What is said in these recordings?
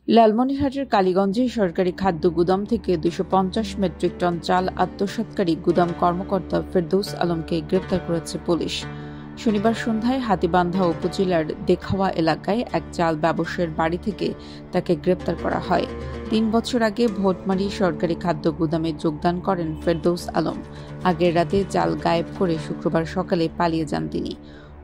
লালমনিরহাটের কালীগঞ্জে সরকারি খাদ্য গুদাম থেকে 250 মেট্রিক টন চাল আত্মসাৎকারী গুদাম কর্মকর্তা ফেরদৌস আলমকে গ্রেপ্তার করেছে পুলিশ। শনিবার সন্ধ্যায় হাতীবান্ধা উপজেলার দেখাওয়া এলাকায় এক চাল ব্যবসায়ীর বাড়ি থেকে তাকে গ্রেপ্তার করা হয়। 3 বছর আগে ভোটমারি সরকারি খাদ্য গুদামে যোগদান করেন ফেরদৌস আলম। আগের রাতে চাল গায়েব করে শুক্রবার সকালে পালিয়ে যান তিনি।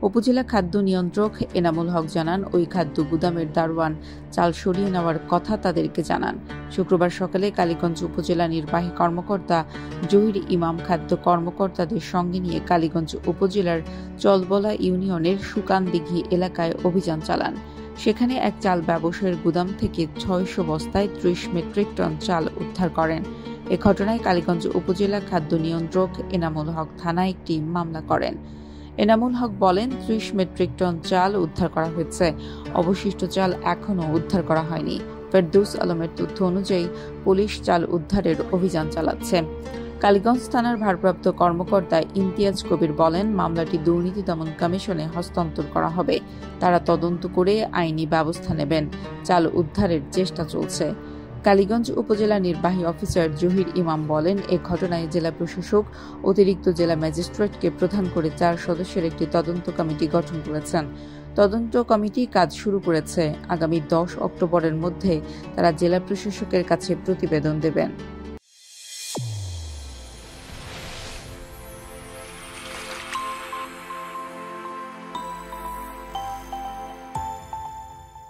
উপজেলা খাদ্য নিয়ন্ত্রক এনামুল হক জানান, ওই খাদ্য গুদামের দারোয়ান চাল সরিয়ে নেওয়ার কথা তাদেরকে জানান। শুক্রবার সকালে কালীগঞ্জ উপজেলা নির্বাহী কর্মকর্তা জহির ইমাম খাদ্য কর্মকর্তাদের সঙ্গে নিয়ে কালীগঞ্জ উপজেলার চলবলা ইউনিয়নের সুকানদিঘি এলাকায় অভিযান চালান। সেখানে এক চাল ব্যবসায়ীর গুদাম থেকে 600 বস্তায় 30 মেট্রিক টন চাল উদ্ধার করেন। এ ঘটনায় কালীগঞ্জ উপজেলা খাদ্য নিয়ন্ত্রক এনামুল হক থানায় একটি মামলা করেন। এনামুল হক বলেন, 30 মেট্রিক টন চাল উদ্ধার করা হয়েছে, অবশিষ্ট চাল এখনও উদ্ধার করা হয়নি। ফেরদৌস আলমের তথ্য অনুযায়ী পুলিশ চাল উদ্ধারের অভিযান চালাচ্ছে। কালীগঞ্জ থানার ভারপ্রাপ্ত কর্মকর্তা ইমতিয়াজ কবির বলেন, মামলাটি দুর্নীতি দমন কমিশনে হস্তান্তর করা হবে। তারা তদন্ত করে আইনি ব্যবস্থা নেবেন। চাল উদ্ধারের চেষ্টা চলছে। কালীগঞ্জ উপজেলা নির্বাহী অফিসার জহির ইমাম বলেন, এ ঘটনায় জেলা প্রশাসক অতিরিক্ত জেলা ম্যাজিস্ট্রেটকে প্রধান করে 4 সদস্যের একটি তদন্ত কমিটি গঠন করেছেন। তদন্ত কমিটি কাজ শুরু করেছে। আগামী 10 অক্টোবরের মধ্যে তারা জেলা প্রশাসকের কাছে প্রতিবেদন দেবেন।